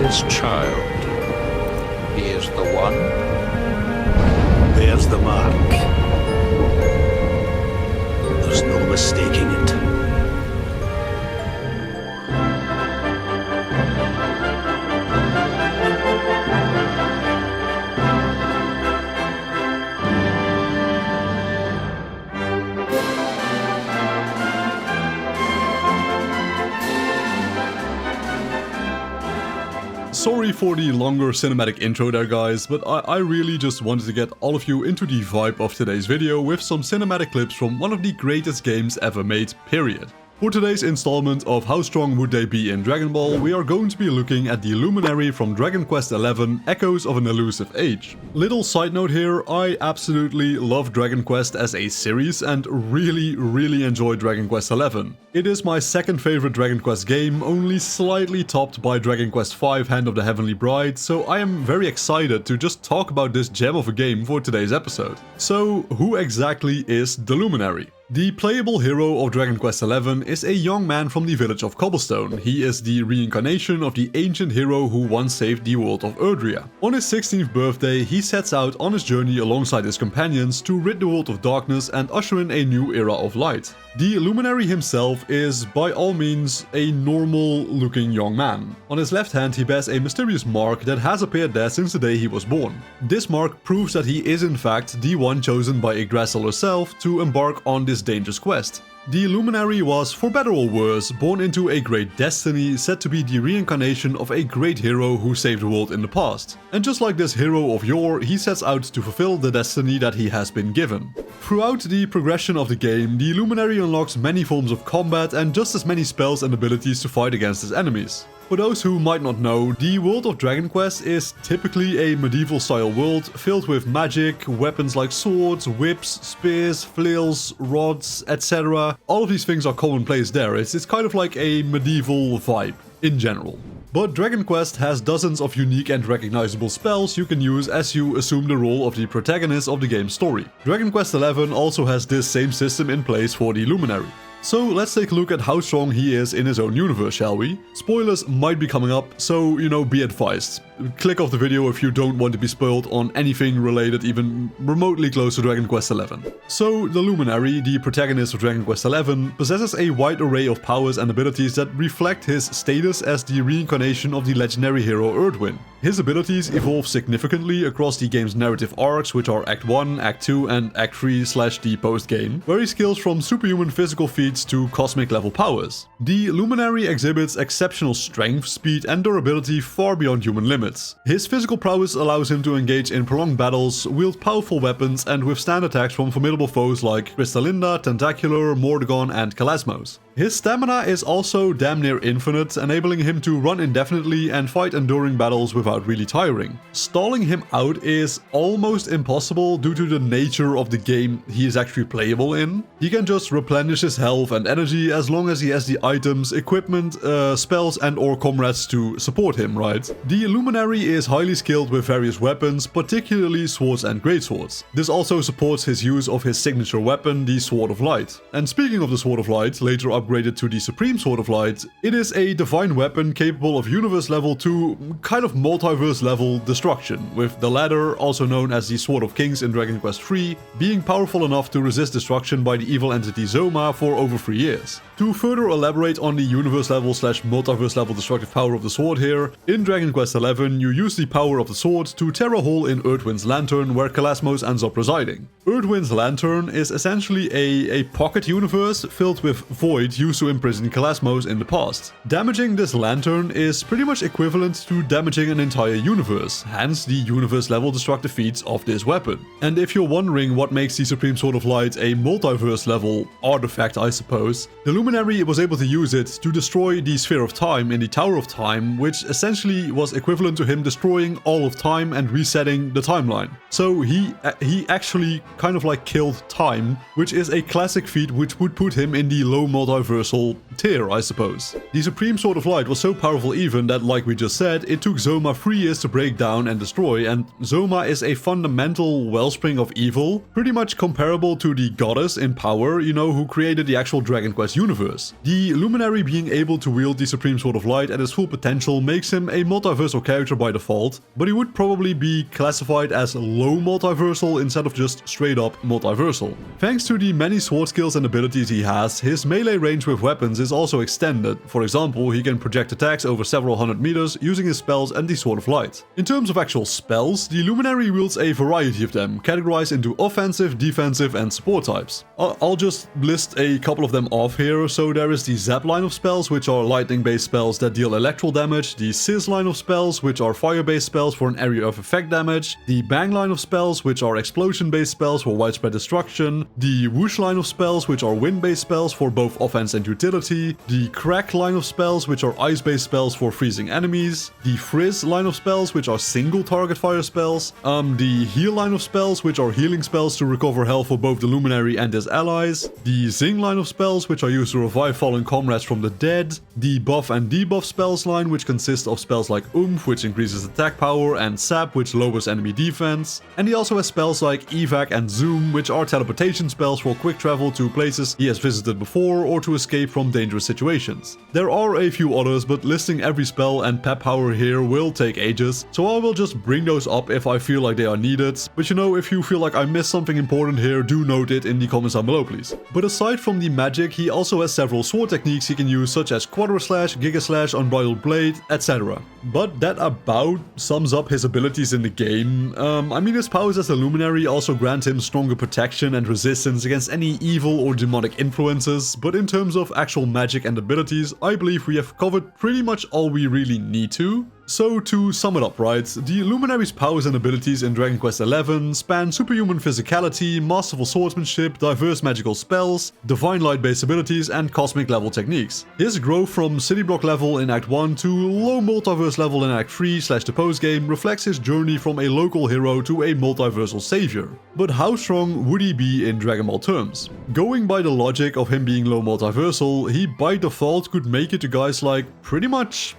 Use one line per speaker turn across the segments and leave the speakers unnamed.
This child, he is the one.
There's the mark. There's no mistaking it.
Sorry for the longer cinematic intro there, guys, but I really just wanted to get all of you into the vibe of today's video with some cinematic clips from one of the greatest games ever made, period. For today's installment of How Strong Would They Be in Dragon Ball, we are going to be looking at the Luminary from Dragon Quest XI, Echoes of an Elusive Age. Little side note here, I absolutely love Dragon Quest as a series and really enjoy Dragon Quest XI. It is my second favorite Dragon Quest game, only slightly topped by Dragon Quest V Hand of the Heavenly Bride, so I am very excited to just talk about this gem of a game for today's episode. So, who exactly is the Luminary? The playable hero of Dragon Quest XI is a young man from the village of Cobblestone. He is the reincarnation of the ancient hero who once saved the world of Erdrea. On his 16th birthday, he sets out on his journey alongside his companions to rid the world of darkness and usher in a new era of light. The Luminary himself is by all means a normal looking young man. On his left hand he bears a mysterious mark that has appeared there since the day he was born. This mark proves that he is in fact the one chosen by Yggdrasil herself to embark on this dangerous quest. The Luminary was, for better or worse, born into a great destiny, said to be the reincarnation of a great hero who saved the world in the past. And just like this hero of yore, he sets out to fulfill the destiny that he has been given. Throughout the progression of the game, the Luminary unlocks many forms of combat and just as many spells and abilities to fight against his enemies. For those who might not know, the world of Dragon Quest is typically a medieval style world filled with magic, weapons like swords, whips, spears, flails, rods, etc. All of these things are commonplace there. It's kind of like a medieval vibe in general. But Dragon Quest has dozens of unique and recognizable spells you can use as you assume the role of the protagonist of the game's story. Dragon Quest XI also has this same system in place for the Luminary. So let's take a look at how strong he is in his own universe, shall we? Spoilers might be coming up, so be advised. Click off the video if you don't want to be spoiled on anything related even remotely close to Dragon Quest XI. So the Luminary, the protagonist of Dragon Quest XI, possesses a wide array of powers and abilities that reflect his status as the reincarnation of the legendary hero Erdwin. His abilities evolve significantly across the game's narrative arcs, which are Act 1, Act 2 and Act 3 / the post-game, where he scales from superhuman physical feats to cosmic level powers. The Luminary exhibits exceptional strength, speed and durability far beyond human limits. His physical prowess allows him to engage in prolonged battles, wield powerful weapons and withstand attacks from formidable foes like Crystallinda, Tentacular, Mordegon and Kalasmos. His stamina is also damn near infinite, enabling him to run indefinitely and fight enduring battles without really tiring. Stalling him out is almost impossible due to the nature of the game he is actually playable in. He can just replenish his health and energy as long as he has the items, equipment, spells and or comrades to support him, right? The Luminary is highly skilled with various weapons, particularly swords and greatswords. This also supports his use of his signature weapon, the Sword of Light. And speaking of the Sword of Light, later upgraded to the Supreme Sword of Light, it is a divine weapon capable of universe level to kind of multiverse level destruction, with the latter, also known as the Sword of Kings in Dragon Quest III, being powerful enough to resist destruction by the evil entity Zoma for over 3 years. To further elaborate on the universe level / multiverse level destructive power of the sword here, in Dragon Quest XI you use the power of the sword to tear a hole in Erdwin's lantern where Kalasmos ends up residing. Erdwin's lantern is essentially a pocket universe filled with void used to imprison Kalasmos in the past. Damaging this lantern is pretty much equivalent to damaging an entire universe, hence the universe level destructive feats of this weapon. And if you're wondering what makes the Supreme Sword of Light a multiverse level artifact, I suppose, the Luminary was able to use it to destroy the Sphere of Time in the Tower of Time, which essentially was equivalent to him destroying all of time and resetting the timeline. So he actually kind of like killed time, which is a classic feat which would put him in the low multiversal tier, I suppose. The Supreme Sword of Light was so powerful even that, like we just said, it took Zoma 3 years to break down and destroy, and Zoma is a fundamental wellspring of evil, pretty much comparable to the goddess in power, you know, who created the actual Dragon Quest universe. The Luminary being able to wield the Supreme Sword of Light at its full potential makes him a multiversal character by default, but he would probably be classified as low multiversal instead of just straight up multiversal. Thanks to the many sword skills and abilities he has, his melee range with weapons is also extended. For example, he can project attacks over several hundred meters using his spells and the Sword of Light. In terms of actual spells, the Luminary wields a variety of them, categorized into offensive, defensive and support types. I'll just list a couple of them off here. So there is the Zap line of spells, which are lightning based spells that deal electrical damage, the Sizz line of spells, which are fire based spells for an area of effect damage, the Bang line of spells, which are explosion based spells for widespread destruction, the Whoosh line of spells, which are wind based spells for both offense and utility, the Crack line of spells, which are ice based spells for freezing enemies, the Frizz line of spells, which are single target fire spells, the Heal line of spells, which are healing spells to recover health for both the Luminary and his allies, the Zing line of spells, which are used to revive fallen comrades from the dead, the Buff and Debuff spells line, which consists of spells like Oomph, which increases attack power, and Sap, which lowers enemy defense, and he also has spells like Evac and Zoom, which are teleportation spells for quick travel to places he has visited before or to escape from dangerous situations. There are a few others, but listing every spell and pep power here will take ages, so I will just bring those up if I feel like they are needed. But you know, if you feel like I missed something important here, do note it in the comments down below, please. But aside from the magic, he also has several sword techniques he can use, such as Quadra Slash, Giga Slash, Unbridled Blade, etc. But that about sums up his abilities in the game. I mean, his powers as a Luminary also grant him stronger protection and resistance against any evil or demonic influences, but in terms of actual magic and abilities, I believe we have covered pretty much all we really need to. So to sum it up, right, the Luminary's powers and abilities in Dragon Quest XI span superhuman physicality, masterful swordsmanship, diverse magical spells, divine light based abilities and cosmic level techniques. His growth from city block level in Act 1 to low multiverse level in Act 3 / the post game reflects his journey from a local hero to a multiversal savior. But how strong would he be in Dragon Ball terms? Going by the logic of him being low multiversal, he by default could make it to guys like pretty much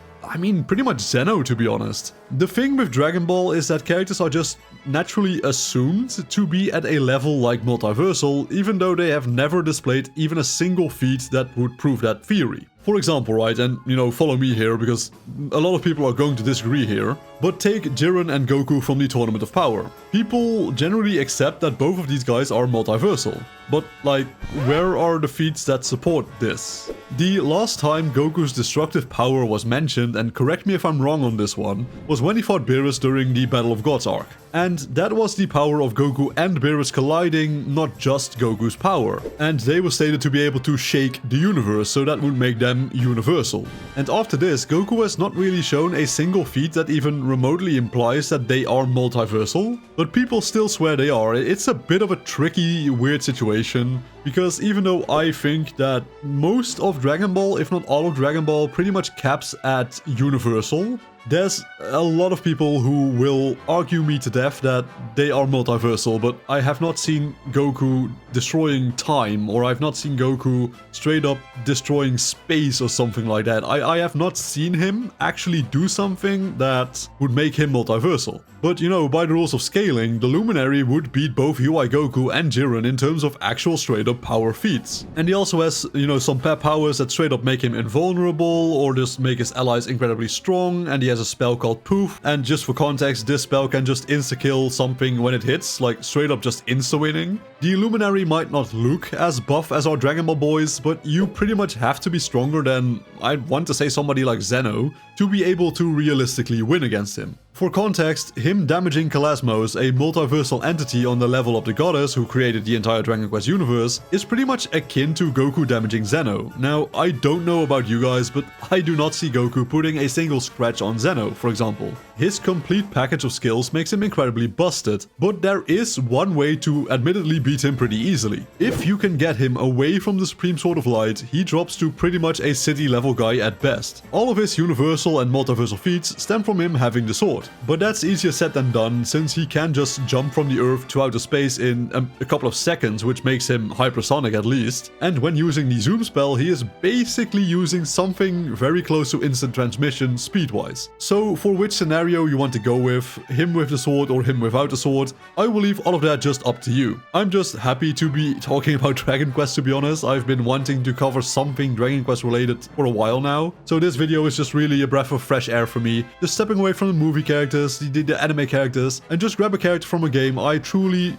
Zeno, to be honest. The thing with Dragon Ball is that characters are just naturally assumed to be at a level like multiversal, even though they have never displayed even a single feat that would prove that theory. For example, right, and you know, follow me here because a lot of people are going to disagree here, but take Jiren and Goku from the Tournament of Power. People generally accept that both of these guys are multiversal, but like, where are the feats that support this? The last time Goku's destructive power was mentioned, and correct me if I'm wrong on this one, was when he fought Beerus during the Battle of Gods arc. And that was the power of Goku and Beerus colliding, not just Goku's power. And they were stated to be able to shake the universe, so that would make them universal. And after this, Goku has not really shown a single feat that even remotely implies that they are multiversal, but people still swear they are. It's a bit of a tricky, weird situation, because even though I think that most of Dragon Ball, if not all of Dragon Ball, pretty much caps at universal, there's a lot of people who will argue me to death that they are multiversal, but I have not seen Goku destroying time, or I've not seen Goku straight up destroying space or something like that. I have not seen him actually do something that would make him multiversal. But you know, by the rules of scaling, the Luminary would beat both UI Goku and Jiren in terms of actual straight up power feats. And he also has, you know, some pep powers that straight up make him invulnerable or just make his allies incredibly strong, and he has a spell called Poof, and just for context, this spell can just insta-kill something when it hits, like straight up just insta-winning. The Luminary might not look as buff as our Dragon Ball boys, but you pretty much have to be stronger than, I want to say, somebody like Zeno to be able to realistically win against him. For context, him damaging Kalasmos, a multiversal entity on the level of the goddess who created the entire Dragon Quest universe, is pretty much akin to Goku damaging Zeno. Now, I don't know about you guys, but I do not see Goku putting a single scratch on Zeno, for example. His complete package of skills makes him incredibly busted, but there is one way to admittedly beat him pretty easily. If you can get him away from the Supreme Sword of Light, he drops to pretty much a city level guy at best. All of his universal and multiversal feats stem from him having the sword. But that's easier said than done, since he can just jump from the Earth to outer space in a couple of seconds, which makes him hypersonic at least. And when using the zoom spell, he is basically using something very close to instant transmission speed-wise. So for which scenario you want to go with, him with the sword or him without the sword, I will leave all of that just up to you. I'm just happy to be talking about Dragon Quest, to be honest. I've been wanting to cover something Dragon Quest related for a while now. So this video is just really a breath of fresh air for me. Just stepping away from the movie characters, the anime characters, and just grab a character from a game I truly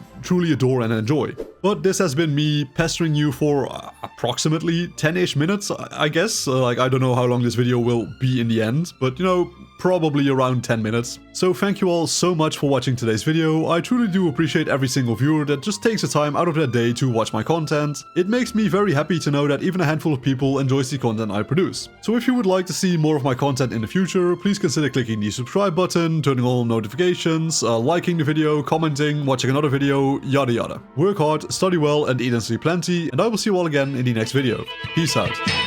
adore and enjoy. But this has been me pestering you for approximately 10-ish minutes, I guess. Like, I don't know how long this video will be in the end, but you know, probably around 10 minutes. So thank you all so much for watching today's video. I truly do appreciate every single viewer that just takes the time out of their day to watch my content. It makes me very happy to know that even a handful of people enjoys the content I produce. So if you would like to see more of my content in the future, please consider clicking the subscribe button, turning on notifications, liking the video, commenting, watching another video, yada yada. Work hard, study well, and eat and sleep plenty, and I will see you all again in the next video. Peace out.